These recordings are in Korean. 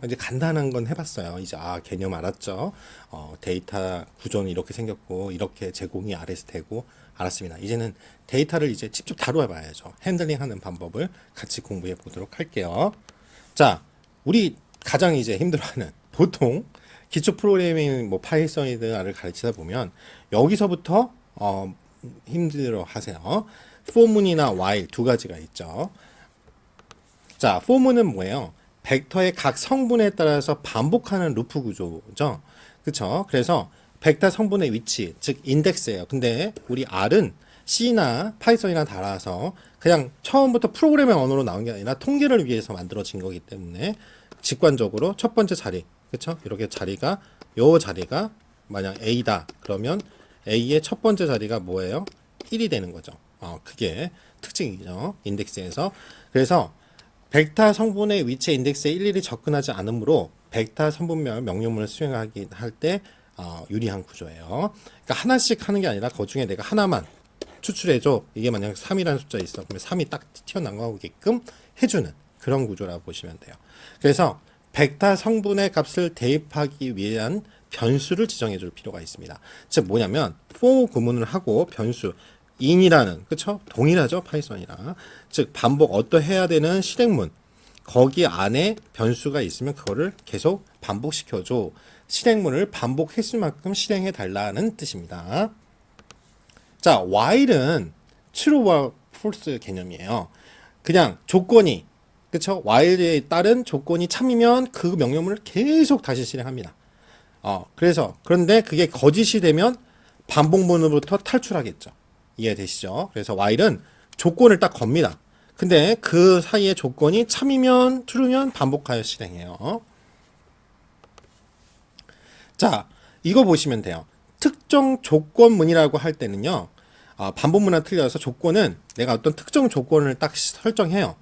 이제 간단한 건 해봤어요. 이제 개념 알았죠. 데이터 구조는 이렇게 생겼고 이렇게 제공이 RS 되고 알았습니다. 이제는 데이터를 이제 직접 다뤄봐야죠. 핸들링하는 방법을 같이 공부해 보도록 할게요. 자, 우리 가장 이제 힘들어하는 보통 기초 프로그래밍 뭐 파이썬이든 R을 가르치다 보면 여기서부터 힘들어 하세요. for문이나 while 두 가지가 있죠. 자, for문은 뭐예요? 벡터의 각 성분에 따라서 반복하는 루프 구조죠. 그쵸? 그래서 벡터 성분의 위치, 즉 인덱스예요. 근데 우리 R은 C나 파이썬이나 달아서 그냥 처음부터 프로그래밍 언어로 나온 게 아니라 통계를 위해서 만들어진 거기 때문에 직관적으로 첫 번째 자리, 그쵸? 이렇게 자리가, 요 자리가 만약 A다. 그러면 A의 첫 번째 자리가 뭐예요? 1이 되는 거죠. 그게 특징이죠. 인덱스에서. 그래서 벡터 성분의 위치 인덱스에 일일이 접근하지 않으므로 벡터 성분별 명령문을 수행하기 할 때 유리한 구조예요. 그러니까 하나씩 하는 게 아니라 그 중에 내가 하나만 추출해줘. 이게 만약 3이라는 숫자 있어. 그러면 3이 딱 튀어나오게끔 해주는 그런 구조라고 보시면 돼요. 그래서 벡터 성분의 값을 대입하기 위한 변수를 지정해 줄 필요가 있습니다. 즉 뭐냐면 for 구문을 하고 변수 in이라는, 그쵸? 동일하죠? 파이썬이랑. 즉 반복 어떠해야 되는 실행문, 거기 안에 변수가 있으면 그거를 계속 반복시켜줘. 실행문을 반복 횟수만큼 실행해 달라는 뜻입니다. 자, while은 true와 false 개념이에요. 그냥 조건이, 그쵸? while에 따른 조건이 참이면 그 명령문을 계속 다시 실행합니다. 그런데 그게 거짓이 되면 반복문으로부터 탈출하겠죠. 이해되시죠? 그래서 while은 조건을 딱 겁니다. 근데 그 사이에 조건이 참이면 true면 반복하여 실행해요. 자, 이거 보시면 돼요. 특정 조건문이라고 할 때는요, 반복문과 틀려서 조건은 내가 어떤 특정 조건을 딱 설정해요.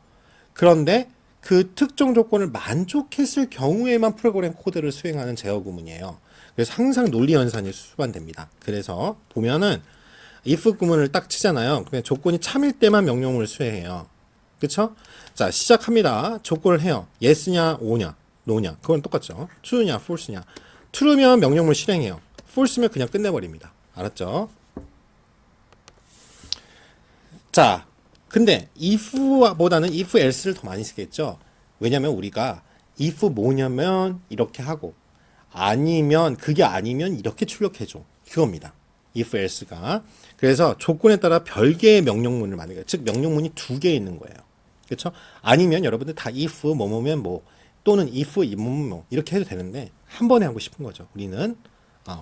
그런데 그 특정 조건을 만족했을 경우에만 프로그램 코드를 수행하는 제어 구문이에요. 그래서 항상 논리 연산이 수반됩니다. 그래서 보면은 if 구문을 딱 치잖아요. 그냥 조건이 참일 때만 명령문을 수행해요. 그쵸? 자, 시작합니다. 조건을 해요. yes냐, o냐, no냐. 그건 똑같죠. true냐, false냐. true면 명령문을 실행해요. false면 그냥 끝내버립니다. 알았죠? 자, 근데 if보다는 if else를 더 많이 쓰겠죠? 왜냐면 우리가 if 뭐냐면 이렇게 하고 아니면 그게 아니면 이렇게 출력해줘. 그겁니다. if else가. 그래서 조건에 따라 별개의 명령문을 만들어요. 즉 명령문이 두 개 있는 거예요. 그렇죠? 아니면 여러분들 다 if 뭐뭐면 뭐 또는 if 뭐 이렇게 해도 되는데 한 번에 하고 싶은 거죠. 우리는.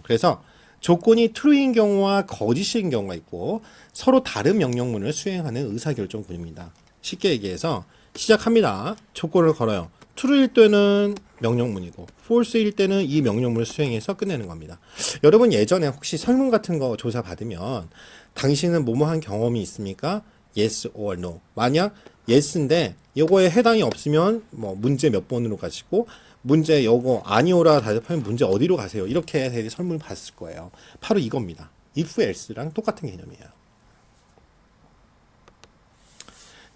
그래서 조건이 true인 경우와 거짓인 경우가 있고 서로 다른 명령문을 수행하는 의사결정문입니다. 쉽게 얘기해서 시작합니다. 조건을 걸어요. true일 때는 명령문이고 false일 때는 이 명령문을 수행해서 끝내는 겁니다. 여러분 예전에 혹시 설문 같은 거 조사 받으면 당신은 뭐뭐 한 경험이 있습니까? yes or no. 만약 yes인데 이거에 해당이 없으면 뭐 문제 몇 번으로 가시고 문제 요거 아니오라 대답하면 문제 어디로 가세요? 이렇게 설문을 봤을 거예요. 바로 이겁니다. if else랑 똑같은 개념이에요.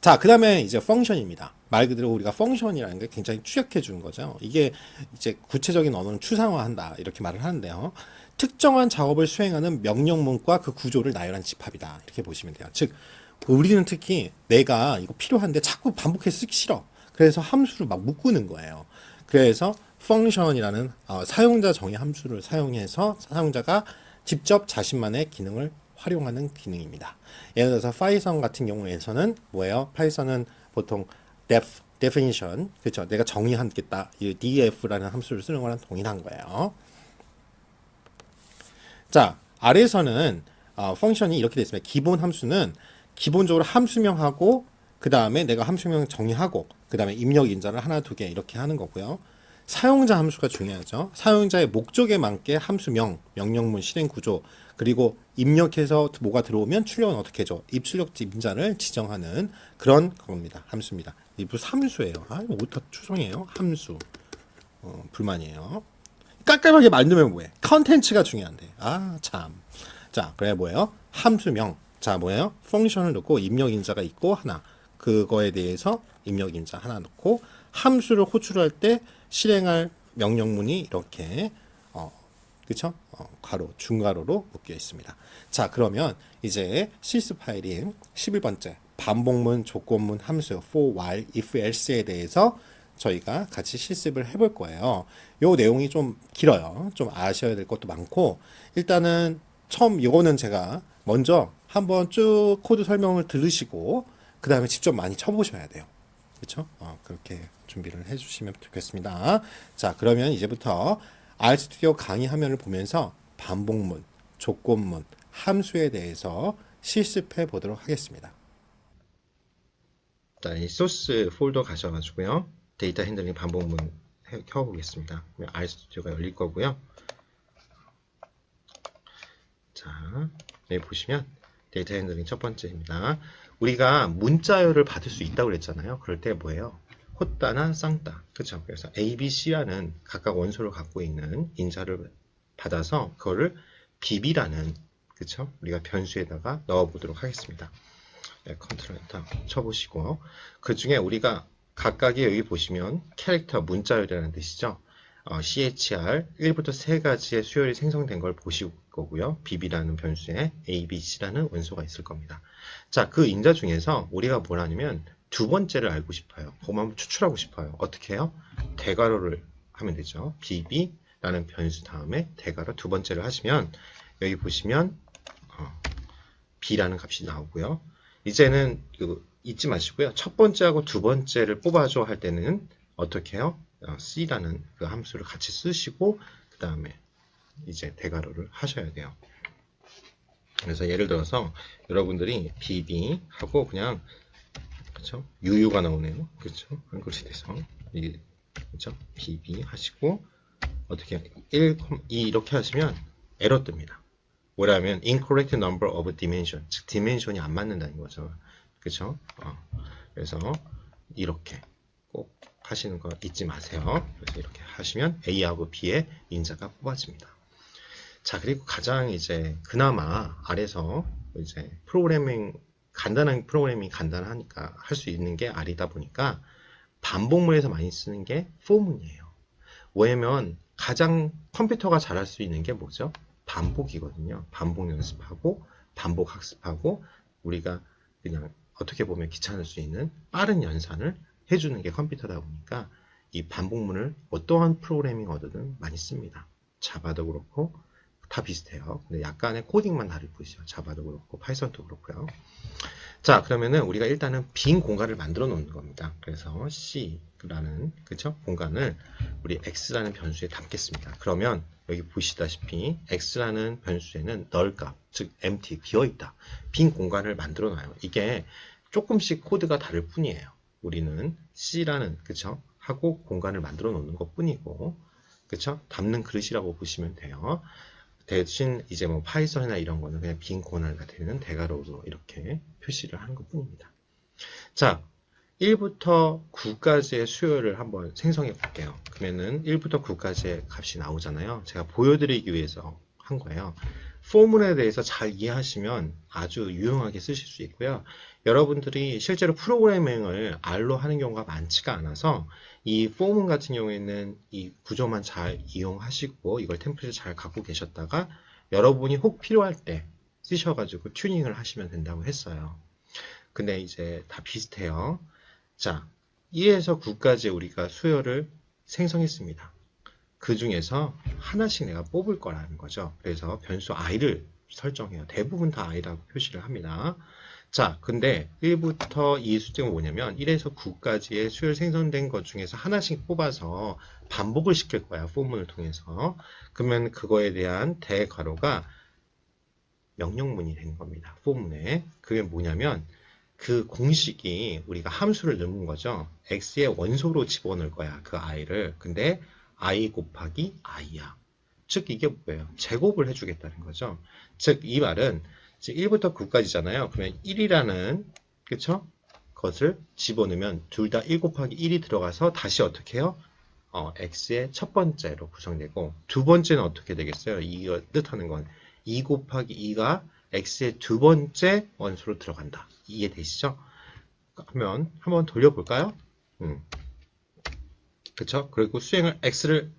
자, 그 다음에 이제 펑션입니다. 말 그대로 우리가 펑션이라는 게 굉장히 추격해 주는 거죠. 이게 이제 구체적인 언어는 추상화한다 이렇게 말을 하는데요. 특정한 작업을 수행하는 명령문과 그 구조를 나열한 집합이다 이렇게 보시면 돼요. 즉 우리는 특히 내가 이거 필요한데 자꾸 반복해 쓰기 싫어. 그래서 함수를 막 묶는 거예요. 그래서 펑션이라는 사용자 정의 함수를 사용해서 사용자가 직접 자신만의 기능을 활용하는 기능입니다. 예를 들어서 파이썬 같은 경우에서는 뭐예요? 파이썬은 보통 definition, 그렇죠? 내가 정의하겠다. 이 def라는 함수를 쓰는 거랑 동일한 거예요. 자, 아래에서는 펑션이 이렇게 되어 있습니다. 기본 함수는 기본적으로 함수명하고 그 다음에 내가 함수명 정의하고 그 다음에 입력 인자를 하나 두 개 이렇게 하는 거고요. 사용자 함수가 중요하죠. 사용자의 목적에 맞게 함수명, 명령문 실행 구조 그리고 입력해서 뭐가 들어오면 출력은 어떻게 해줘? 입출력 인자를 지정하는 그런 겁니다. 함수입니다. 이부 함수예요. 오타 추성이에요. 함수. 불만이에요. 깔끔하게 만들면 뭐해? 컨텐츠가 중요한데. 참. 자, 그래 뭐예요? 함수명. 자, 뭐예요? 펑션을 넣고 입력 인자가 있고 하나. 그거에 대해서 입력 인자 하나 넣고 함수를 호출할 때 실행할 명령문이 이렇게 그쵸? 가로, 중가로로 묶여 있습니다. 자, 그러면 이제 실습 파일인 11번째 반복문, 조건문, 함수, for, while, if, else에 대해서 저희가 같이 실습을 해볼 거예요. 요 내용이 좀 길어요. 좀 아셔야 될 것도 많고, 일단은 처음 이거는 제가 먼저 한번 쭉 코드 설명을 들으시고, 그 다음에 직접 많이 쳐보셔야 돼요. 그렇죠? 그렇게 준비를 해주시면 좋겠습니다. 자, 그러면 이제부터 RStudio 강의 화면을 보면서 반복문, 조건문, 함수에 대해서 실습해 보도록 하겠습니다. 자, 이 소스 폴더 가셔가지고요. 데이터 핸들링 반복문 켜보겠습니다. RStudio가 열릴 거고요. 자, 여기 보시면 데이터 핸들링 첫 번째입니다. 우리가 문자열을 받을 수 있다고 그랬잖아요. 그럴 때 뭐예요? 호따나 쌍따. 그렇죠? 그래서 A, B, C라는 각각 원소를 갖고 있는 인자를 받아서 그거를 BB라는 그렇죠? 우리가 변수에다가 넣어 보도록 하겠습니다. 네, 컨트롤 엔터 쳐보시고 그 중에 우리가 각각이 여기 보시면 캐릭터 문자열이라는 뜻이죠. CHR 1부터 3가지의 수열이 생성된 걸 보실 거고요. BB라는 변수에 A, B, C라는 원소가 있을 겁니다. 자, 그 인자 중에서 우리가 뭘 하냐면 두 번째를 알고 싶어요. 그거 한번 추출하고 싶어요. 어떻게 해요? 대괄호를 하면 되죠. BB라는 변수 다음에 대괄호 두 번째를 하시면 여기 보시면 B라는 값이 나오고요. 이제는 잊지 마시고요. 첫 번째하고 두 번째를 뽑아줘 할 때는 어떻게 해요? C라는 그 함수를 같이 쓰시고 그 다음에 이제 대괄호를 하셔야 돼요. 그래서 예를 들어서 여러분들이 BB 하고 그냥 그렇죠? UU가 나오네요. 그렇죠? 한글이 돼서 그렇죠? BB 하시고 어떻게 1, 2 이렇게 하시면 에러 뜹니다. 뭐라면 incorrect number of dimension, 즉 디멘션이 안 맞는다는 거죠. 그렇죠? 그래서 이렇게 꼭 하시는 거 잊지 마세요. 그래서 이렇게 하시면 A하고 B의 인자가 뽑아집니다. 자, 그리고 가장 이제 그나마 아래서 이제 간단한 프로그래밍 간단하니까 할 수 있는 게 R이다 보니까 반복문에서 많이 쓰는 게 for문이에요. 왜냐면 가장 컴퓨터가 잘할 수 있는 게 뭐죠? 반복이거든요. 반복 연습하고 반복 학습하고 우리가 그냥 어떻게 보면 귀찮을 수 있는 빠른 연산을 해주는 게 컴퓨터다 보니까 이 반복문을 어떠한 프로그래밍 어드든 많이 씁니다. 자바도 그렇고 다 비슷해요. 근데 약간의 코딩만 다를 뿐이죠. 자바도 그렇고 파이썬도 그렇고요. 자, 그러면은 우리가 일단은 빈 공간을 만들어 놓는 겁니다. 그래서 C라는 그쵸? 공간을 우리 X라는 변수에 담겠습니다. 그러면 여기 보시다시피 X라는 변수에는 null 값, 즉 empty, 비어있다. 빈 공간을 만들어 놔요. 이게 조금씩 코드가 다를 뿐이에요. 우리는 C라는 그쵸? 하고 공간을 만들어 놓는 것 뿐이고 그쵸? 담는 그릇이라고 보시면 돼요. 대신 이제 뭐 파이썬이나 이런 거는 그냥 빈 공간을 나타내는 대괄호로 이렇게 표시를 하는 것 뿐입니다. 자, 1부터 9까지의 수열을 한번 생성해 볼게요. 그러면은 1부터 9까지의 값이 나오잖아요. 제가 보여드리기 위해서 한 거예요. 포문에 대해서 잘 이해하시면 아주 유용하게 쓰실 수 있고요. 여러분들이 실제로 프로그래밍을 R로 하는 경우가 많지가 않아서 이 포문 같은 경우에는 이 구조만 잘 이용하시고 이걸 템플릿 잘 갖고 계셨다가 여러분이 혹 필요할 때 쓰셔가지고 튜닝을 하시면 된다고 했어요. 근데 이제 다 비슷해요. 자, 1에서 9까지 우리가 수열을 생성했습니다. 그 중에서 하나씩 내가 뽑을 거라는 거죠. 그래서 변수 i를 설정해요. 대부분 다 i라고 표시를 합니다. 자, 근데 1부터 이 숫자가 뭐냐면 1에서 9까지의 수열 생성된 것 중에서 하나씩 뽑아서 반복을 시킬 거야. 포문을 통해서. 그러면 그거에 대한 대괄호가 명령문이 되는 겁니다. 포문에. 그게 뭐냐면 그 공식이 우리가 함수를 넣는 거죠. x의 원소로 집어넣을 거야. 그 i를. 근데 i 곱하기 i야. 즉 이게 뭐예요? 제곱을 해주겠다는 거죠. 즉 이 말은 1부터 9까지잖아요. 그러면 1이라는 그쵸? 것을 집어넣으면 둘 다 1 곱하기 1이 들어가서 다시 어떻게 해요? x의 첫 번째로 구성되고 두 번째는 어떻게 되겠어요? 이거 뜻하는 건 2 곱하기 2가 x의 두 번째 원소로 들어간다. 이해되시죠? 그러면 한번 돌려볼까요? 그쵸? 그리고 수행을 x를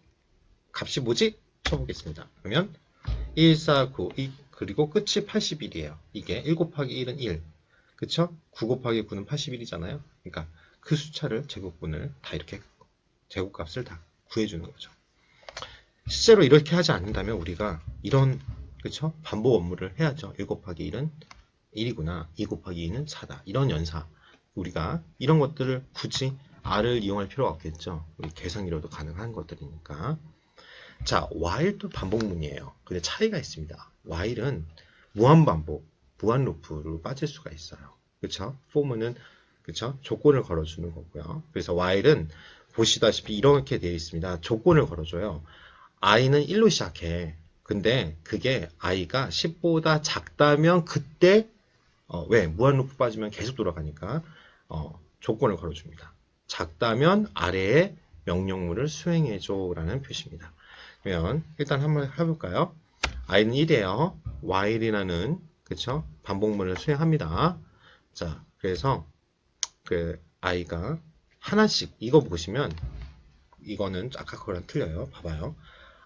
값이 뭐지? 쳐보겠습니다. 그러면 1, 4, 9, 그리고 끝이 81이에요. 이게 1 곱하기 1은 1. 그쵸? 9 곱하기 9는 81이잖아요. 그러니까 그 숫자를 제곱분을 다 이렇게 제곱값을 다 구해주는 거죠. 실제로 이렇게 하지 않는다면 우리가 이런 그쵸? 반복 업무를 해야죠. 1 곱하기 1은 1이구나. 2 곱하기 2는 4다. 이런 연사. 우리가 이런 것들을 굳이 R을 이용할 필요가 없겠죠. 우리 계산기로도 가능한 것들이니까. 자, while도 반복문이에요. 근데 차이가 있습니다. while은 무한반복, 무한 루프로 빠질 수가 있어요. 그쵸? for는 그쵸? 조건을 걸어주는 거고요. 그래서 while은 보시다시피 이렇게 되어 있습니다. 조건을 걸어줘요. i는 1로 시작해. 근데 그게 i가 10보다 작다면 그때 왜? 무한 루프 빠지면 계속 돌아가니까 조건을 걸어줍니다. 작다면 아래의 명령문을 수행해줘 라는 표시입니다. 그러면 일단 한번 해볼까요? i는 1이에요. while이라는 그쵸? 반복문을 수행합니다. 자, 그래서 그 i가 하나씩 이거 보시면 이거는 아까 거랑 틀려요. 봐봐요.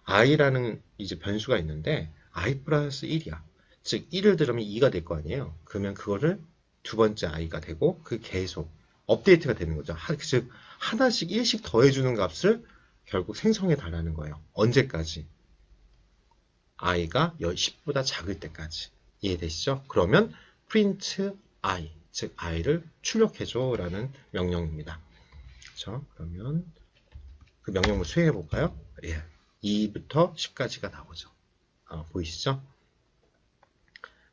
i라는 이제 변수가 있는데 i 플러스 1이야. 즉 1을 들으면 2가 될 거 아니에요. 그러면 그거를 두 번째 i가 되고 그 계속 업데이트가 되는 거죠. 즉 하나씩 1씩 더해주는 값을 결국 생성해 달라는 거예요. 언제까지? i가 10보다 작을 때까지. 이해되시죠? 그러면 print i, 즉 i를 출력해줘 라는 명령입니다. 그렇죠? 그러면 그 명령을 수행해 볼까요? 예. 2부터 10까지가 나오죠. 보이시죠?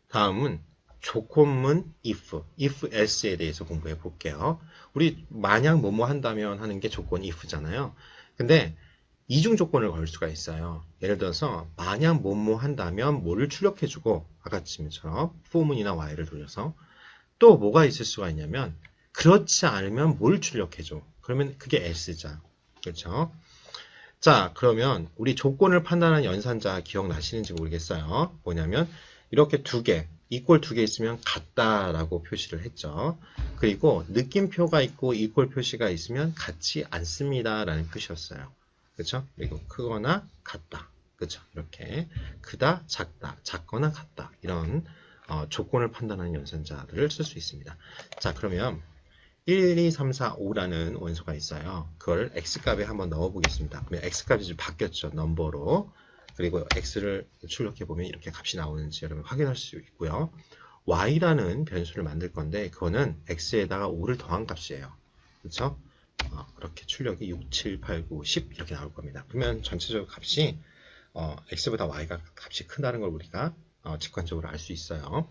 다음은 조건문 if else에 대해서 공부해 볼게요. 우리 만약 뭐뭐 한다면 하는 게 조건 if잖아요. 근데 이중 조건을 걸 수가 있어요. 예를 들어서 만약 뭐뭐 한다면 뭐를 출력해주고 아까 지금처럼 for문이나 while을 돌려서 또 뭐가 있을 수가 있냐면 그렇지 않으면 뭘 출력해줘. 그러면 그게 else자. 그렇죠? 자, 그러면 우리 조건을 판단하는 연산자 기억나시는지 모르겠어요. 뭐냐면 이렇게 두 개, 이꼴 두 개 있으면 같다라고 표시를 했죠. 그리고 느낌표가 있고 이꼴 표시가 있으면 같지 않습니다라는 표시였어요. 그렇죠? 그리고 크거나 같다. 그렇죠? 이렇게 크다, 작다, 작거나 같다. 이런 조건을 판단하는 연산자들을 쓸 수 있습니다. 자, 그러면 1, 2, 3, 4, 5라는 원소가 있어요. 그걸 x값에 한번 넣어 보겠습니다. 그러면 x값이 지금 바뀌었죠. 넘버로. 그리고 x를 출력해 보면 이렇게 값이 나오는지 여러분 확인할 수 있고요. y라는 변수를 만들 건데 그거는 x에다가 5를 더한 값이에요. 그렇죠? 이렇게 출력이 6, 7, 8, 9, 10 이렇게 나올 겁니다. 그러면 전체적으로 값이 x보다 y가 값이 크다는 걸 우리가 직관적으로 알 수 있어요.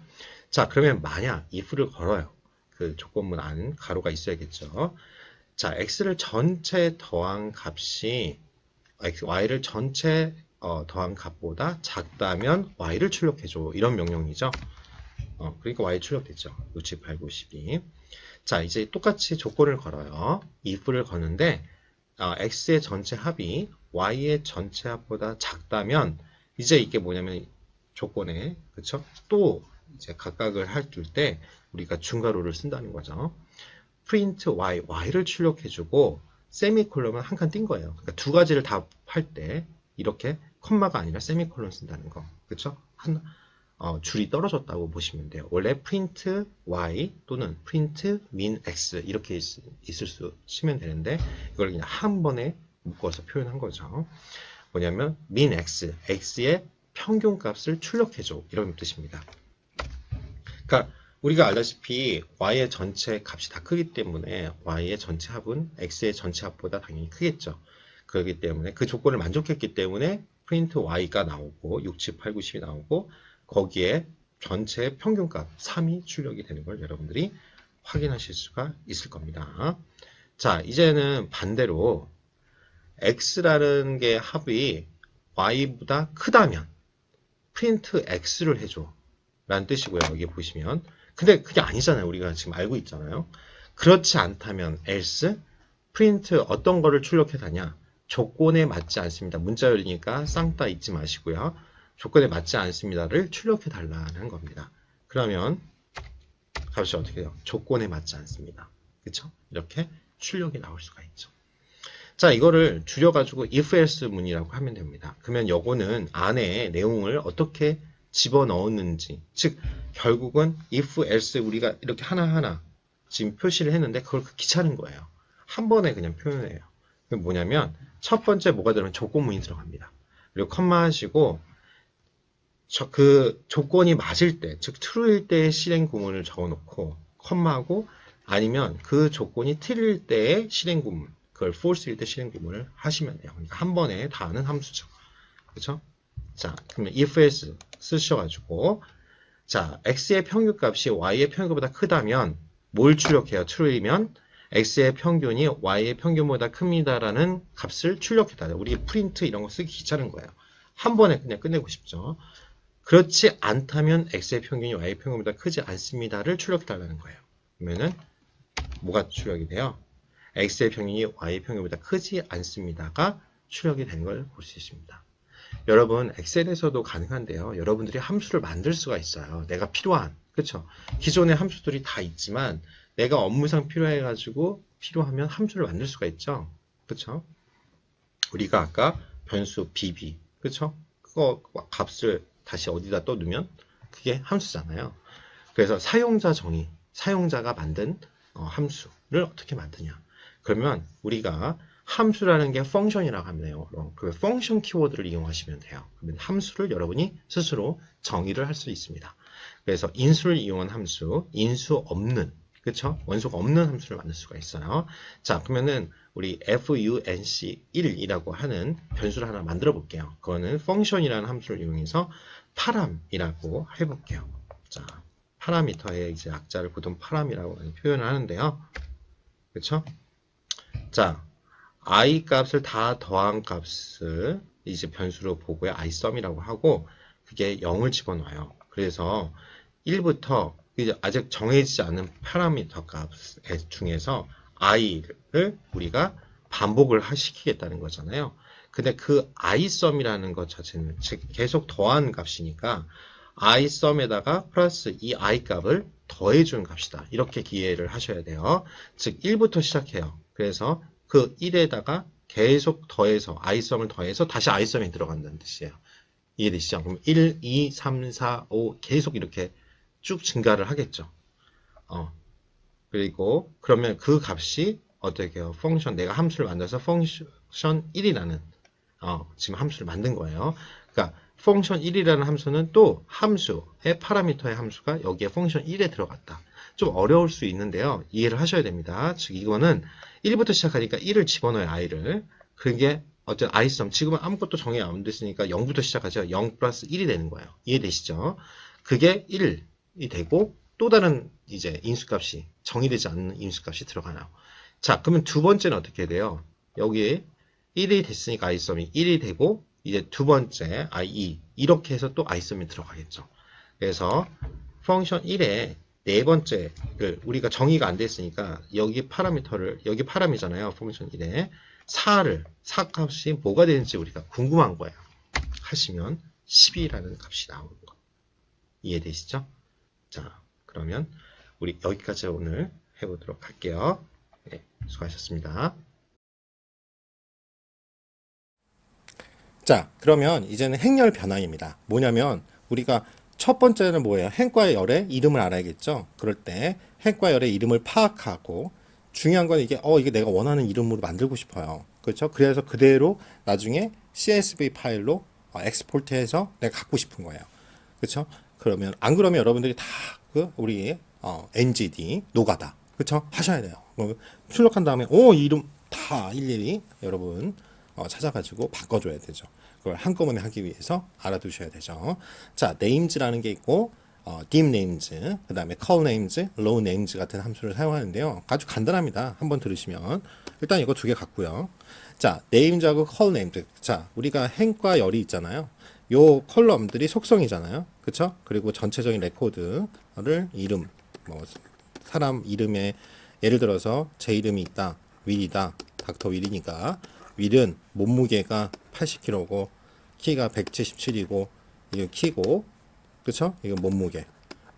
자, 그러면 만약 if를 걸어요. 그 조건문 안 가로가 있어야겠죠. 자, x를 전체 더한 값이 y를 전체 더한 값보다 작다면 y를 출력해줘. 이런 명령이죠. 그러니까 y 출력됐죠. 6, 7, 8, 9, 12. 자, 이제 똑같이 조건을 걸어요. if를 거는데 x의 전체 합이 y의 전체 합보다 작다면 이제 이게 뭐냐면 조건에 그쵸? 또 이제 각각을 할 때 우리가 중괄호를 쓴다는 거죠. print y를 출력해주고 세미콜론은 한 칸 띈 거예요. 그러니까 두 가지를 다 할 때 이렇게 콤마가 아니라 세미콜론 쓴다는 거, 그렇죠? 줄이 떨어졌다고 보시면 돼요. 원래 print y 또는 print min x 이렇게 있을 수 치면 되는데 이걸 그냥 한 번에 묶어서 표현한 거죠. 뭐냐면 min x, x의 평균값을 출력해줘 이런 뜻입니다. 그러니까 우리가 알다시피 y의 전체 값이 다 크기 때문에 y의 전체 합은 x의 전체 합보다 당연히 크겠죠. 그렇기 때문에 그 조건을 만족했기 때문에 print y가 나오고 6, 7, 8, 9, 10이 나오고 거기에 전체 평균값 3이 출력이 되는 걸 여러분들이 확인하실 수가 있을 겁니다. 자, 이제는 반대로 x라는 게 합이 y보다 크다면 print x를 해줘 라는 뜻이고요. 여기 보시면 근데 그게 아니잖아요. 우리가 지금 알고 있잖아요. 그렇지 않다면 else print 어떤 거를 출력해 다냐 조건에 맞지 않습니다. 문자 열리니까 쌍따 잊지 마시고요. 조건에 맞지 않습니다를 출력해 달라는 겁니다. 그러면 값이 어떻게 돼요? 조건에 맞지 않습니다. 그렇죠? 이렇게 출력이 나올 수가 있죠. 자, 이거를 줄여가지고 if else 문이라고 하면 됩니다. 그러면 요거는 안에 내용을 어떻게 집어넣었는지, 즉 결국은 if else 우리가 이렇게 하나하나 지금 표시를 했는데 그걸 귀찮은 거예요. 한 번에 그냥 표현해요. 그게 뭐냐면 첫 번째 뭐가 들어가면 조건문이 들어갑니다. 그리고 컴마 하시고 그 조건이 맞을 때, 즉 true일 때의 실행 구문을 적어놓고 컴마하고 아니면 그 조건이 틀릴 때의 실행 구문, 그걸 false일 때 실행 구문을 하시면 돼요. 그러니까 한 번에 다 아는 함수죠. 그렇죠? 자, 그러면 if else 쓰셔가지고 자, x의 평균값이 y의 평균보다 크다면 뭘 출력해요? true이면 x의 평균이 y의 평균보다 큽니다라는 값을 출력해달라. 우리 프린트 이런 거 쓰기 귀찮은 거예요. 한 번에 그냥 끝내고 싶죠. 그렇지 않다면 x의 평균이 y의 평균보다 크지 않습니다를 출력해달라는 거예요. 그러면은 뭐가 출력이 돼요? x의 평균이 y의 평균보다 크지 않습니다가 출력이 되는 걸 볼 수 있습니다. 여러분 엑셀에서도 가능한데요. 여러분들이 함수를 만들 수가 있어요. 내가 필요한, 그렇죠? 기존의 함수들이 다 있지만 내가 업무상 필요해가지고 필요하면 함수를 만들 수가 있죠. 그렇죠? 우리가 아까 변수 bb, 그렇죠? 그거 값을 다시 어디다 떠두면 그게 함수잖아요. 그래서 사용자 정의, 사용자가 만든 함수를 어떻게 만드냐. 그러면 우리가 함수라는 게 펑션이라고 하네요. 그 펑션 키워드를 이용하시면 돼요. 그러면 함수를 여러분이 스스로 정의를 할 수 있습니다. 그래서 인수를 이용한 함수, 인수 없는, 그렇죠? 원소가 없는 함수를 만들 수가 있어요. 자, 그러면은 우리 func1이라고 하는 변수를 하나 만들어 볼게요. 그거는 펑션이라는 함수를 이용해서 파람이라고 해볼게요. 자, 파라미터의 이제 약자를 보통 파람이라고 표현을 하는데요. 그렇죠? 자, i 값을 다 더한 값을 이제 변수로 보고요. isum이라고 하고 그게 0을 집어넣어요. 그래서 1부터 이제 아직 정해지지 않은 파라미터 값 중에서 i를 우리가 반복을 시키겠다는 거잖아요. 근데 그 isum이라는 것 자체는 즉 계속 더한 값이니까 isum에다가 플러스 이 i 값을 더해주는 값이다. 이렇게 이해를 하셔야 돼요. 즉 1부터 시작해요. 그래서 그 1에다가 계속 더해서 isum을 더해서 다시 isum에 들어간다는 뜻이에요. 이해되시죠? 그럼 1, 2, 3, 4, 5 계속 이렇게 쭉 증가를 하겠죠. 그리고 그러면 그 값이 어떻게 해요? 펑션, 내가 함수를 만들어서 펑션 1이라는 지금 함수를 만든 거예요. 그러니까 펑션 1이라는 함수는 또 함수의 파라미터의 함수가 여기에 펑션 1에 들어갔다. 좀 어려울 수 있는데요. 이해를 하셔야 됩니다. 즉 이거는 1부터 시작하니까 1을 집어넣어요. i를. 그게 어쨌든 isum 지금은 아무것도 정의 안 됐으니까 0부터 시작하죠. 0 플러스 1이 되는 거예요. 이해되시죠? 그게 1이 되고 또 다른 이제 인수값이 정의되지 않는 인수값이 들어가나요. 자, 그러면 두 번째는 어떻게 돼요? 여기에 1이 됐으니까 isum이 1이 되고 이제 두 번째 i2 이렇게 해서 또 isum이 들어가겠죠. 그래서 펑션 1에 네 번째를 우리가 정의가 안 됐으니까 여기 파라미터를 여기 파람이잖아요. 펑션 1에 4를 4 값이 뭐가 되는지 우리가 궁금한 거예요. 하시면 12라는 값이 나오는 거. 이해되시죠? 자, 그러면 우리 여기까지 오늘 해보도록 할게요. 네, 수고하셨습니다. 자, 그러면 이제는 행렬 변화입니다. 뭐냐면 우리가 첫 번째는 뭐예요? 행과 열의 이름을 알아야겠죠. 그럴 때 행과 열의 이름을 파악하고 중요한 건 이게 내가 원하는 이름으로 만들고 싶어요. 그렇죠? 그래서 그대로 나중에 CSV 파일로 엑스포트해서 내가 갖고 싶은 거예요. 그렇죠? 그러면 안 그러면 여러분들이 다 우리 NGD 노가다 그렇죠? 하셔야 돼요. 출력한 다음에 이름 다 일일이 여러분 찾아가지고 바꿔줘야 되죠. 그걸 한꺼번에 하기 위해서 알아두셔야 되죠. 자, names라는 게 있고 deep names, 그 다음에 call names, low names 같은 함수를 사용하는데요. 아주 간단합니다. 한번 들으시면 일단 이거 두 개 갖고요. 자, names하고 call names. 자, 우리가 행과 열이 있잖아요. 요 컬럼들이 속성이잖아요. 그쵸? 그리고 전체적인 레코드를 이름, 사람 이름에 예를 들어서 제 이름이 있다. 윌이다. 닥터 윌이니까 윌은 몸무게가 80kg고 키가 177이고 이거 키고 그쵸? 이거 몸무게.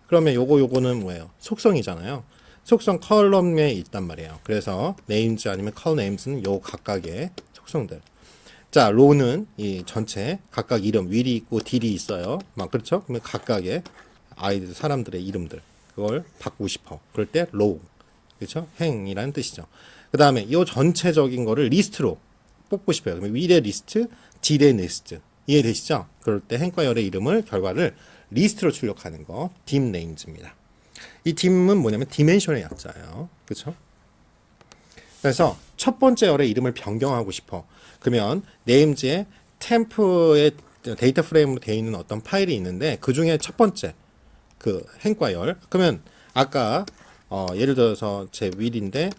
그러면 요거는 뭐예요? 속성이잖아요. 속성 컬럼에 있단 말이에요. 그래서 names 아니면 call names는 요 각각의 속성들. 자, row는 이 전체 각각 이름, will이 있고 dill이 있어요. 막 그렇죠? 그러면 각각의 아이들, 사람들의 이름들 그걸 바꾸고 싶어. 그럴 때 row, 그렇죠? 행이라는 뜻이죠. 그 다음에 이 전체적인 거를 리스트로 뽑고 싶어요. 그러면 will의 리스트, dill의 리스트 이해되시죠? 그럴 때 행과 열의 이름을 결과를 리스트로 출력하는 거 dim names입니다. 이 dim은 뭐냐면 디멘션의 약자예요. 그렇죠? 그래서 첫 번째 열의 이름을 변경하고 싶어. 그러면 names의 템프의 데이터 프레임으로 되어 있는 어떤 파일이 있는데 그 중에 첫 번째 그 행과열. 그러면 아까 예를 들어서 제 will인데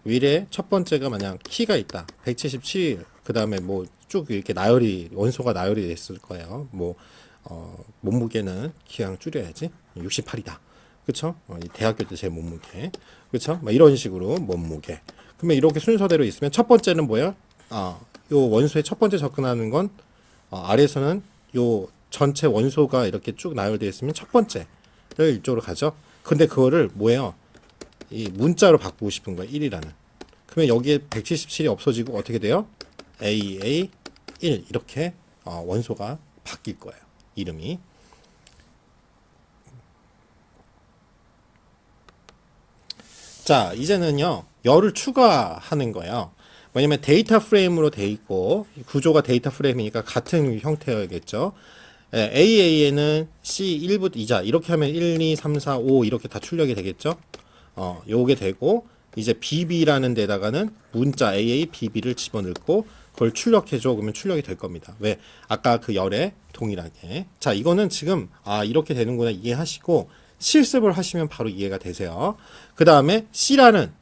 will의 첫 번째가 만약 키가 있다. 177. 그다음에 뭐 쭉 이렇게 나열이 원소가 나열이 됐을 거예요. 뭐 몸무게는 그냥 줄여야지. 68이다. 그쵸? 대학교 때 제 몸무게. 그쵸? 막 이런 식으로 몸무게. 그러면 이렇게 순서대로 있으면 첫 번째는 뭐야? 요 원소의 첫 번째 접근하는 건 아래에서는 요 전체 원소가 이렇게 쭉 나열되어 있으면 첫 번째를 이쪽으로 가죠. 근데 그거를 뭐예요? 이 문자로 바꾸고 싶은 거예요. 1이라는. 그러면 여기에 177이 없어지고 어떻게 돼요? AA 1 이렇게 원소가 바뀔 거예요. 이름이. 자, 이제는요. 열을 추가하는 거예요. 왜냐면 데이터 프레임으로 돼 있고 구조가 데이터 프레임이니까 같은 형태여야겠죠. AA에는 C1부터 2자 이렇게 하면 1, 2, 3, 4, 5 이렇게 다 출력이 되겠죠. 요게 되고 이제 BB라는 데다가는 문자 AA, BB를 집어넣고 그걸 출력해줘. 그러면 출력이 될 겁니다. 왜? 아까 그 열에 동일하게. 자, 이거는 지금 이렇게 되는구나 이해하시고 실습을 하시면 바로 이해가 되세요. 그 다음에 C라는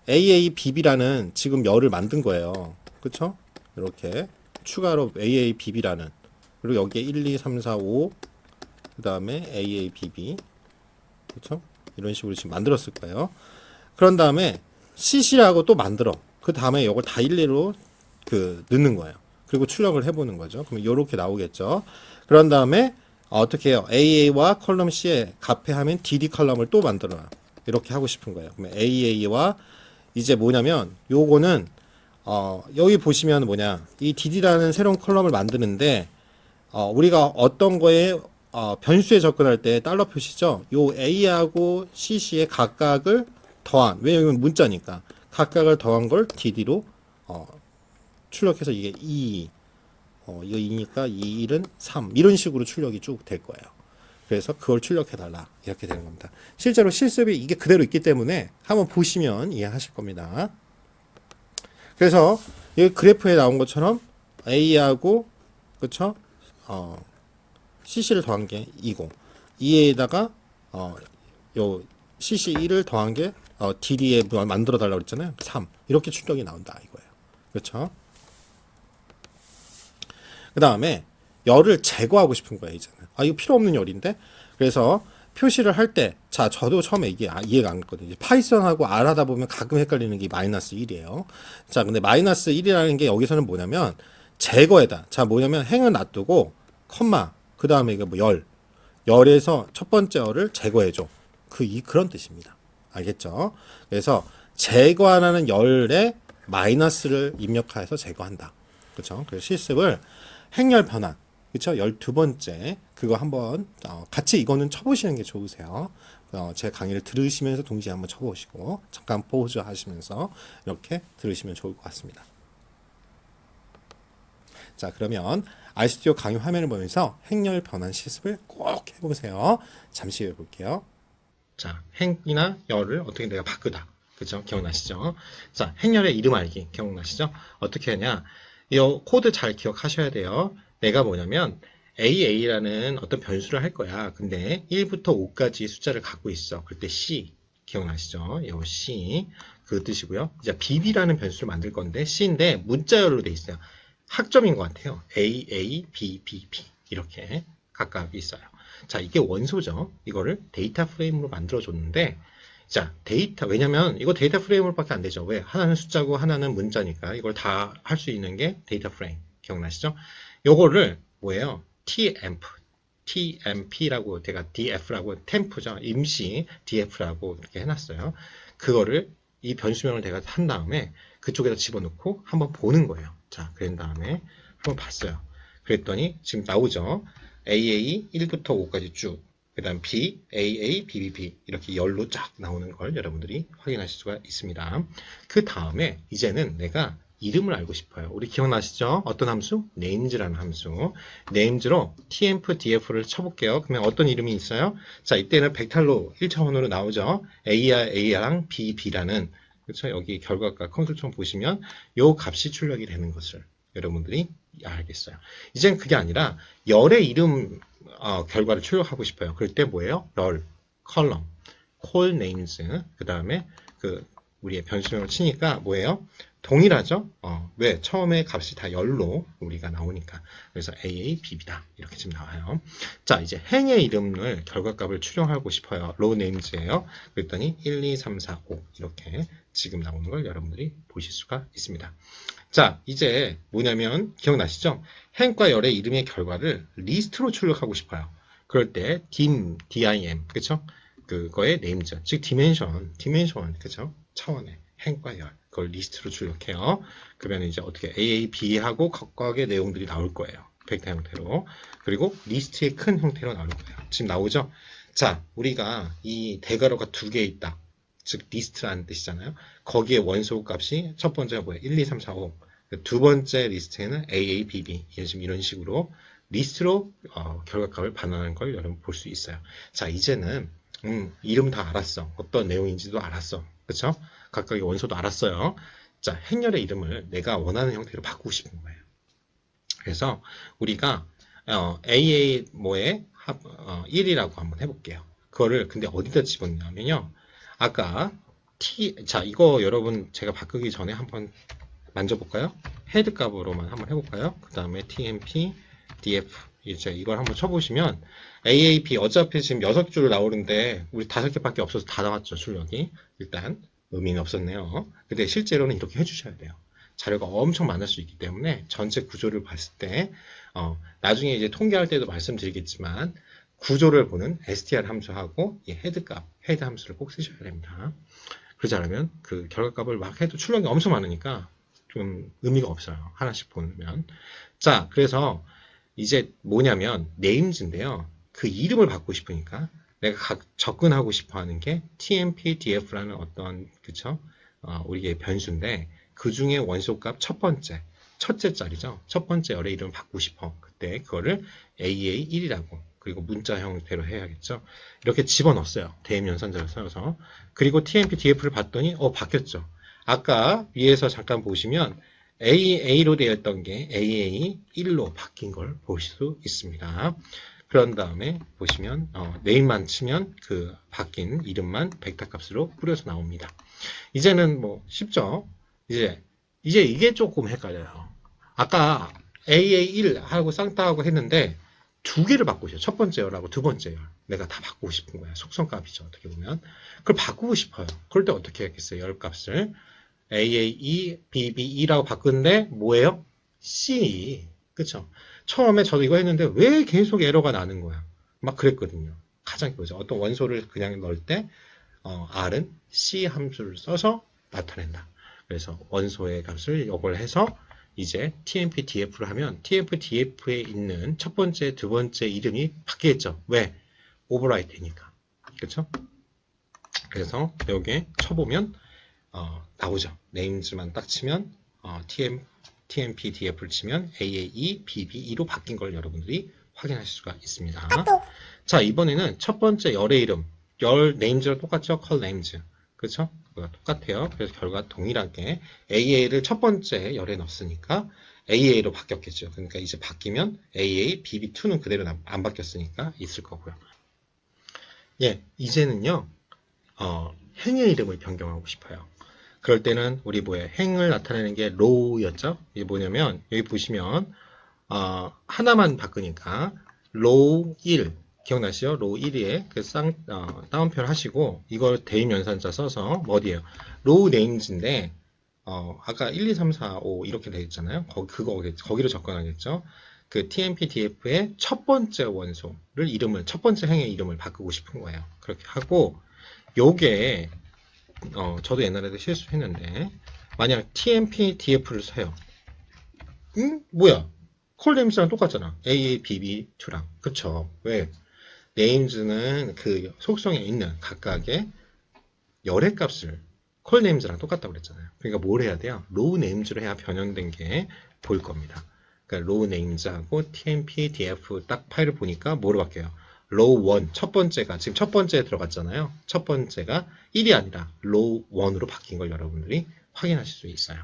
AABB라는 지금 열을 만든 거예요. 그쵸? 이렇게 추가로 AABB라는 그리고 여기에 1, 2, 3, 4, 5 그 다음에 AABB 그쵸? 이런 식으로 지금 만들었을 거예요. 그런 다음에 CC라고 또 만들어. 그 다음에 이걸 다 일례로 넣는 거예요. 그리고 출력을 해보는 거죠. 그러면 이렇게 나오겠죠. 그런 다음에 어떻게 해요? AA와 컬럼 C에 합해하면 DD 컬럼을 또 만들어요. 이렇게 하고 싶은 거예요. 그러면 AA와 이제 뭐냐면 요거는 여기 보시면 뭐냐 이 DD라는 새로운 컬럼을 만드는데 우리가 어떤 거에 변수에 접근할 때 달러 표시죠. 요 A하고 CC의 각각을 더한 왜냐면 문자니까 각각을 더한 걸 DD로 출력해서 이게 2 이거 2니까 2, 1은 3 이런 식으로 출력이 쭉 될 거예요. 그래서 그걸 출력해달라 이렇게 되는 겁니다. 실제로 실습이 이게 그대로 있기 때문에 한번 보시면 이해하실 겁니다. 그래서 이 그래프에 나온 것처럼 A하고 그쵸? CC를 더한 게 20 2에다가 요 CC1을 더한 게 DD에 만들어 달라고 그랬잖아요. 3 이렇게 출력이 나온다 이거예요. 그렇죠? 그 다음에 열을 제거하고 싶은 거예요. 이제는 이거 필요 없는 열인데 그래서 표시를 할 때 자 저도 처음에 이게 이해가 안 갔거든요. 파이썬하고 R 하다 보면 가끔 헷갈리는 게 마이너스 1이에요. 자 근데 마이너스 1이라는 게 여기서는 뭐냐면 제거에다 자 뭐냐면 행을 놔두고 컴마 그 다음에 이게 뭐 열에서 첫 번째 열을 제거해줘. 그런 뜻입니다. 알겠죠? 그래서 제거하라는 열에 마이너스를 입력해서 제거한다. 그렇죠? 그래서 실습을 행열 변환, 그렇죠? 12번째 그거 한번 같이 이거는 쳐보시는 게 좋으세요. 제 강의를 들으시면서 동시에 한번 쳐보시고 잠깐 포즈 하시면서 이렇게 들으시면 좋을 것 같습니다. 자 그러면 RStudio 강의 화면을 보면서 행열 변환 실습을 꼭 해보세요. 잠시 후에 볼게요. 자 행이나 열을 어떻게 내가 바꾸다. 그죠? 기억나시죠? 자 행열의 이름 알기 기억나시죠? 어떻게 하냐? 이 코드 잘 기억하셔야 돼요. 내가 뭐냐면 AA라는 어떤 변수를 할 거야. 근데 1부터 5까지 숫자를 갖고 있어. 그때 C 기억나시죠? 이 C 그 뜻이고요. 이제 BB라는 변수를 만들 건데 C인데 문자열로 돼 있어요. 학점인 것 같아요. AA, B, B, B 이렇게 각각 있어요. 자 이게 원소죠. 이거를 데이터 프레임으로 만들어 줬는데 자, 왜냐면 이거 데이터 프레임으로밖에 안 되죠. 왜? 하나는 숫자고 하나는 문자니까 이걸 다 할 수 있는 게 데이터 프레임. 기억나시죠? 요거를 뭐예요? temp, TMP라고 제가 DF라고 템프죠. 임시 DF라고 이렇게 해놨어요. 그거를 이 변수명을 내가 한 다음에 그쪽에다 집어넣고 한번 보는 거예요. 자, 그런 다음에 한번 봤어요. 그랬더니 지금 나오죠. AA 1부터 5까지 쭉. 그 다음 B, AA, BBB 이렇게 열로 쫙 나오는 걸 여러분들이 확인하실 수가 있습니다. 그 다음에 이제는 내가 이름을 알고 싶어요. 우리 기억나시죠? 어떤 함수? names라는 함수. names로 tmp, df를 쳐볼게요. 그러면 어떤 이름이 있어요? 자, 이때는 벡터로 1차원으로 나오죠. AR랑 BB라는 그렇죠? 여기 결과값 컨솔처럼 보시면 요 값이 출력이 되는 것을 여러분들이 알겠어요. 이젠 그게 아니라 열의 이름 결과를 출력하고 싶어요. 그럴 때 뭐예요? 열, 컬럼, call names, 그 다음에 그 우리의 변수명을 치니까 뭐예요? 동일하죠? 왜? 처음에 값이 다 열로 우리가 나오니까. 그래서 AA, BB다. 이렇게 지금 나와요. 자, 이제 행의 이름을 결과값을 출력하고 싶어요. row names예요. 그랬더니 1, 2, 3, 4, 5 이렇게 지금 나오는 걸 여러분들이 보실 수가 있습니다. 자, 이제 뭐냐면 기억나시죠? 행과 열의 이름의 결과를 리스트로 출력하고 싶어요. 그럴 때 dim, 그쵸? 그거의 names, 즉 dimension, 그쵸? 차원의 행과 열, 그걸 리스트로 출력해요. 그러면 이제 어떻게 AA, B하고 각각의 내용들이 나올 거예요. 벡터 형태로. 그리고 리스트의 큰 형태로 나올 거예요. 지금 나오죠? 자, 우리가 이 대괄호가 두 개 있다. 즉 리스트라는 뜻이잖아요. 거기에 원소 값이 첫 번째가 뭐예요? 1, 2, 3, 4, 5. 두 번째 리스트에는 AA, BB. 지금 이런 식으로 리스트로 결과값을 반환하는 걸 여러분 볼 수 있어요. 자, 이제는 이름 다 알았어. 어떤 내용인지도 알았어. 그쵸? 각각의 원소도 알았어요. 자, 행렬의 이름을 내가 원하는 형태로 바꾸고 싶은 거예요. 그래서 우리가 AA 뭐에 1이라고 한번 해볼게요. 그거를 근데 어디다 집었냐면요. 아까 자, 이거 여러분 제가 바꾸기 전에 한번 만져볼까요? 헤드 값으로만 한번 해볼까요? 그 다음에 TMP, DF 이제 이걸 한번 쳐보시면 AAP 어차피 지금 6줄 나오는데 우리 5개밖에 없어서 다 나왔죠. 출력이. 일단 의미는 없었네요. 근데 실제로는 이렇게 해주셔야 돼요. 자료가 엄청 많을 수 있기 때문에 전체 구조를 봤을 때 나중에 이제 통계할 때도 말씀드리겠지만 구조를 보는 str 함수하고 이 헤드 함수를 꼭 쓰셔야 됩니다. 그러지 않으면 그 결과값을 막 해도 출력이 엄청 많으니까 좀 의미가 없어요. 하나씩 보면. 자, 그래서 이제 뭐냐면 names인데요. 그 이름을 바꾸고 싶으니까 내가 접근하고 싶어 하는 게 tmp, df라는 어떤 그쵸? 우리의 변수인데 그 중에 원소값 첫째 자리죠. 첫 번째 열의 이름을 바꾸고 싶어. 그때 그거를 AA1이라고 그리고 문자 형태로 해야겠죠. 이렇게 집어넣었어요. 대입 연산자를 써서. 그리고 TMP, DF를 봤더니 바뀌었죠. 아까 위에서 잠깐 보시면 AA로 되어 있던 게 AA1로 바뀐 걸 볼 수 있습니다. 그런 다음에 보시면 네임만 치면 그 바뀐 이름만 벡터 값으로 뿌려서 나옵니다. 이제는 뭐 쉽죠. 이제 이게 조금 헷갈려요. 아까 AA1 하고 쌍따하고 했는데 두 개를 바꾸셔요. 첫 번째 열하고 두 번째 열. 내가 다 바꾸고 싶은 거야. 속성값이죠. 어떻게 보면. 그걸 바꾸고 싶어요. 그럴 때 어떻게 하겠어요? 열 값을 AA2, BB2라고 바꾸는데 뭐예요? C. 그쵸? 처음에 저도 이거 했는데 왜 계속 에러가 나는 거야? 막 그랬거든요. 가장 그거죠. 어떤 원소를 그냥 넣을 때 R은 C 함수를 써서 나타낸다. 그래서 원소의 값을 이걸 해서 이제 TMP, DF를 하면 TMP, DF에 있는 첫 번째, 두 번째 이름이 바뀌겠죠. 왜? 오버라이트 되니까. 그렇죠? 그래서 여기에 쳐보면 나오죠. names만 딱 치면 TMP, DF를 치면 AA2, BB2로 바뀐 걸 여러분들이 확인하실 수가 있습니다. 자, 이번에는 첫 번째 열의 이름. 열 names랑 똑같죠? call names. 그렇죠? 똑같아요. 그래서 결과 동일하게 AA를 첫 번째 열에 넣었으니까 AA로 바뀌었겠죠. 그러니까 이제 바뀌면 AA, BB2는 그대로 안 바뀌었으니까 있을 거고요. 예, 이제는요, 행의 이름을 변경하고 싶어요. 그럴 때는 우리 행을 나타내는 게 row였죠? 이게 뭐냐면 여기 보시면 하나만 바꾸니까 row 1 기억나시죠? row 1에 그 다운표 하시고 이걸 대입 연산자 써서 어디에요? row names인데 아까 1, 2, 3, 4, 5 이렇게 되어 있잖아요. 거기로 접근하겠죠. 그 TMP-DF의 첫 번째 원소를 첫 번째 행의 이름을 바꾸고 싶은 거예요. 그렇게 하고, 요게, 저도 옛날에도 실수했는데, 만약 TMP-DF를 써요. 뭐야? 콜네임즈랑 똑같잖아. AABB2랑. 그쵸? 왜? 네임즈는 그 속성에 있는 각각의 열의 값을 콜네임즈랑 똑같다고 그랬잖아요. 그러니까 뭘 해야 돼요? 로우 네임즈로 해야 변형된 게 보일 겁니다. 그러니까 로우 네임즈하고 TMP, DF 딱 파일을 보니까 뭐로 바뀌어요? 로우 1, 첫 번째가 지금 첫 번째에 들어갔잖아요. 첫 번째가 1이 아니라 로우 1으로 바뀐 걸 여러분들이 확인하실 수 있어요.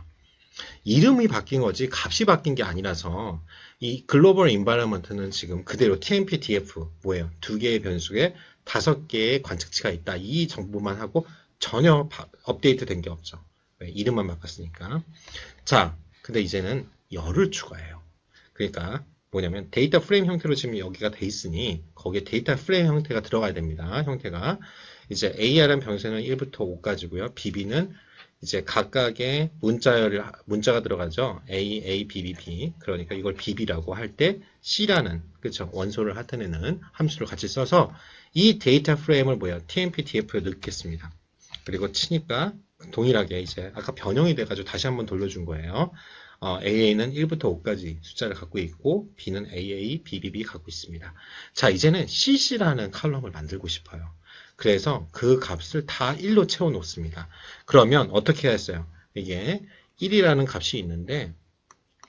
이름이 바뀐 거지 값이 바뀐 게 아니라서 이 글로벌 인바이러먼트는 지금 그대로 TMP, DF 뭐예요? 두 개의 변수에 5개의 관측치가 있다. 이 정보만 하고 전혀 업데이트 된 게 없죠. 왜? 이름만 바꿨으니까. 자, 근데 이제는 열을 추가해요. 그러니까 뭐냐면 데이터 프레임 형태로 지금 여기가 돼 있으니 거기에 데이터 프레임 형태가 들어가야 됩니다. 형태가 이제 AR은 변수는 1부터 5까지고요. BB는 이제 각각의 문자가 들어가죠. A, A, B, B, B. 그러니까 이걸 BB라고 할 때 C라는 그쵸 원소를 나타내는 함수를 같이 써서 이 데이터 프레임을 뭐예요? TMP, DF에 넣겠습니다. 그리고 치니까 동일하게 이제 아까 변형이 돼가지고 다시 한번 돌려준 거예요. AA는 1부터 5까지 숫자를 갖고 있고 B는 AA, BBB 갖고 있습니다. 자, 이제는 CC라는 컬럼을 만들고 싶어요. 그래서 그 값을 다 1로 채워 놓습니다. 그러면 어떻게 했어요? 이게 1이라는 값이 있는데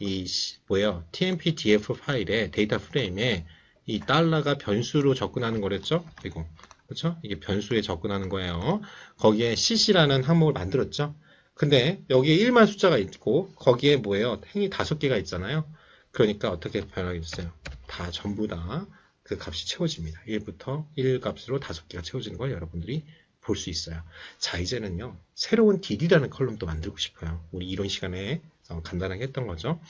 이 뭐예요? TMP-DF 파일에 데이터 프레임에 이 달러가 변수로 접근하는 거랬죠? 그리고 그렇죠? 이게 변수에 접근하는 거예요. 거기에 CC라는 항목을 만들었죠? 근데 여기에 1만 숫자가 있고 거기에 뭐예요? 행이 5개가 있잖아요. 그러니까 어떻게 변하게 됐어요? 다 전부 다 그 값이 채워집니다. 1부터 1 값으로 5개가 채워지는 걸 여러분들이 볼 수 있어요. 자, 이제는요. 새로운 DD라는 컬럼도 만들고 싶어요. 우리 이론 시간에 간단하게 했던 거죠.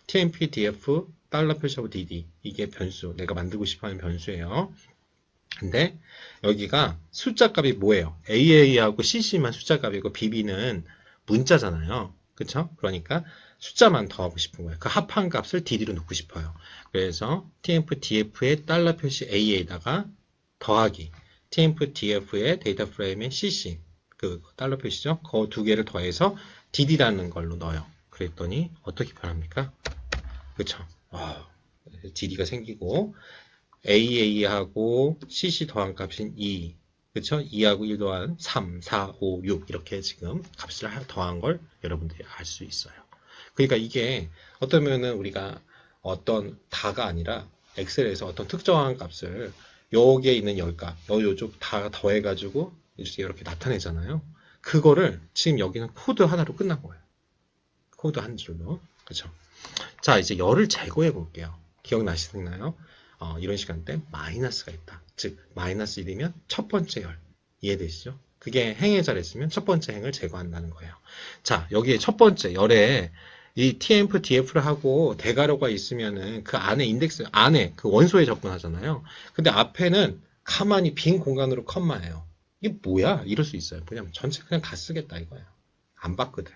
TMP, DF, 달러 표시하고 DD. 이게 변수. 내가 만들고 싶어하는 변수예요. 근데 여기가 숫자 값이 뭐예요? AA하고 CC만 숫자 값이고 BB는 문자잖아요. 그쵸? 그러니까 숫자만 더하고 싶은 거예요. 그 합한 값을 DD로 넣고 싶어요. 그래서 TMP DF의 달러 표시 AA에다가 더하기 TMP DF의 데이터 프레임에 CC 그 달러 표시죠. 그 두 개를 더해서 DD라는 걸로 넣어요. 그랬더니 어떻게 변합니까? 그쵸? DD가 생기고 AA하고 CC 더한 값인 2, 그쵸? 2하고 1 더한 3, 4, 5, 6 이렇게 지금 값을 더한 걸 여러분들이 알 수 있어요. 그러니까 이게 어떠면은 우리가 어떤 다가 아니라 엑셀에서 어떤 특정한 값을 여기에 있는 열값, 요쪽 다 더해가지고 이렇게 나타내잖아요. 그거를 지금 여기는 코드 하나로 끝난 거예요. 코드 한 줄로. 그쵸? 자, 이제 열을 제거해 볼게요. 기억나시나요? 이런 시간 때 마이너스가 있다. 즉 마이너스 1이면 첫 번째 열. 이해되시죠? 그게 행의 자리에 있으면 첫 번째 행을 제거한다는 거예요. 자, 여기에 첫 번째 열에 이 TMP, DF를 하고 대괄호가 있으면은 그 안에 인덱스 안에 그 원소에 접근하잖아요. 근데 앞에는 가만히 빈 공간으로 컴마예요. 이게 뭐야? 이럴 수 있어요. 왜냐면 전체 그냥 다 쓰겠다 이거예요. 안 바꾸든.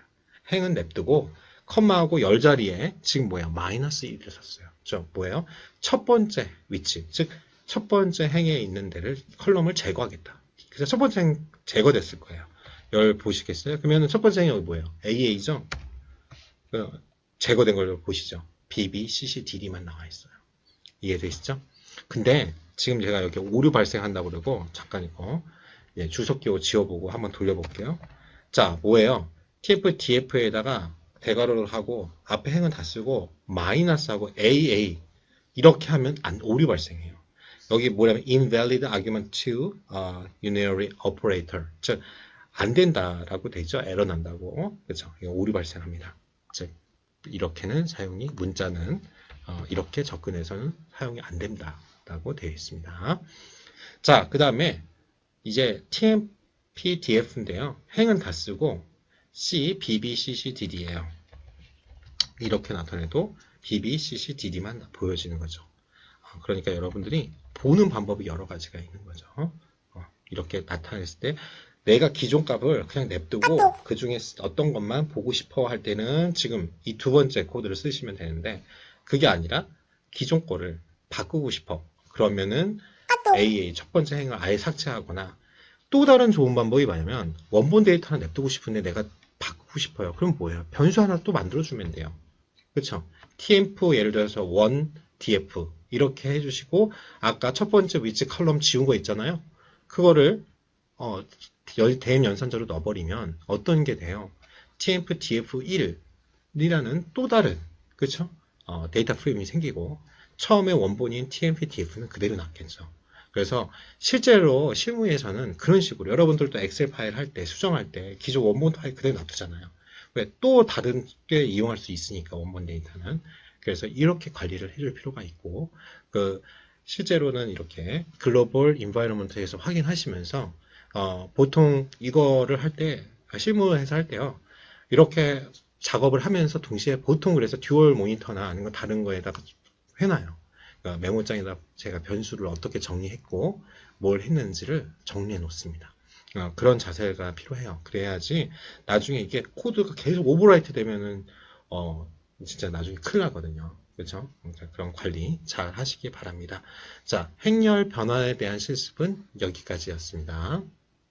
행은 냅두고 컴마하고 열 자리에 지금 뭐야? 마이너스 1을 썼어요. 저 뭐예요? 첫 번째 위치, 즉 첫 번째 행에 있는 데를 컬럼을 제거하겠다. 그래서 첫 번째 행 제거됐을 거예요. 열 보시겠어요? 그러면 첫 번째 행이 여기 뭐예요? AA죠? 제거된 걸 보시죠. BB, CC, DD만 나와 있어요. 이해되시죠? 근데 지금 제가 여기 오류 발생한다고 그러고 잠깐 이거 주석 기호 지워보고 한번 돌려볼게요. 자, 뭐예요? TF, DF에다가 대괄호를 하고 앞에 행은 다 쓰고 마이너스하고 AA 이렇게 하면 오류 발생해요. 여기 뭐냐면 invalid argument to unary operator 즉 안 된다라고 되죠. 에러 난다고. 그렇죠? 이거 오류 발생합니다. 즉 이렇게는 사용이 문자는 이렇게 접근해서는 사용이 안 된다라고 되어 있습니다. 자, 그 다음에 이제 TMP DF인데요. 행은 다 쓰고 C, BB, CC, DD예요. 이렇게 나타내도 BB, CC, DD만 보여지는 거죠. 그러니까 여러분들이 보는 방법이 여러 가지가 있는 거죠. 이렇게 나타냈을 때 내가 기존 값을 그냥 냅두고 그 중에 어떤 것만 보고 싶어 할 때는 지금 이 두 번째 코드를 쓰시면 되는데 그게 아니라 기존 거를 바꾸고 싶어. 그러면은 AA 첫 번째 행을 아예 삭제하거나, 또 다른 좋은 방법이 뭐냐면 원본 데이터는 냅두고 싶은데 내가 바꾸고 싶어요. 그럼 뭐예요? 변수 하나 또 만들어주면 돼요. 그쵸? tmp 예를 들어서 1 df 이렇게 해주시고, 아까 첫 번째 위치 컬럼 지운 거 있잖아요. 그거를 대입 연산자로 넣어버리면 어떤 게 돼요? tmp df1이라는 또 다른, 그쵸? 데이터 프레임이 생기고, 처음에 원본인 tmp df는 그대로 놨겠죠. 그래서 실제로 실무에서는 그런 식으로 여러분들도 엑셀 파일 할 때, 수정할 때 기존 원본 파일 그대로 놔두잖아요. 왜? 또 다른 게 이용할 수 있으니까, 원본 데이터는. 그래서 이렇게 관리를 해줄 필요가 있고, 실제로는 이렇게 글로벌 인바이러먼트에서 확인하시면서, 보통 이거를 할 때, 실무에서 할 때요, 이렇게 작업을 하면서 동시에 보통 그래서 듀얼 모니터나 아니면 다른 거에다가 해놔요. 그러니까 메모장에다 제가 변수를 어떻게 정리했고 뭘 했는지를 정리해 놓습니다. 그런 자세가 필요해요. 그래야지 나중에 이게 코드가 계속 오버라이트 되면은 진짜 나중에 큰일 나거든요. 그렇죠? 그런 관리 잘 하시기 바랍니다. 자, 행렬 변화에 대한 실습은 여기까지였습니다.